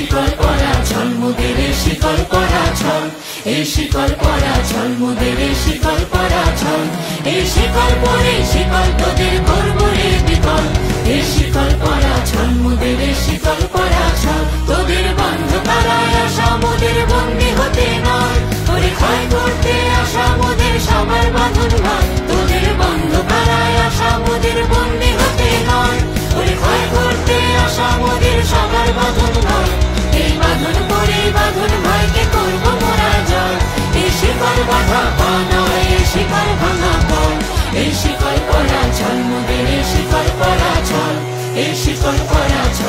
শিকল পরা ছল মোদের শিকল পরা ছল এই শিকল পরা ছল মোদের শিকল পরা ছল এই শিকল পরে শিকল তোদের করব রে বিকল এই শিকল পরা ছল মোদের শিকল পরা ছল তোদের বন্ধ করায় আশা মোদের বন্দী হতে নয় ওরে ক্ষয় করতে আসা মোদের সবার বাঁধন ভয় তোদের বন্ধ করায় আশা মোদের বন্দী হতে নয় ওরে ক্ষয় করতে আসা মোদের সবার বাঁধন ভয় এই বাঁধন পরে বাঁধন ভয়কে করব মোরা জয় এই শিকল বাঁধা পা নয় এই শিকল ভাঙা পল এই শিকল পরা ছল মোদের শিকল পরা ছল এই শিকল পরা ছল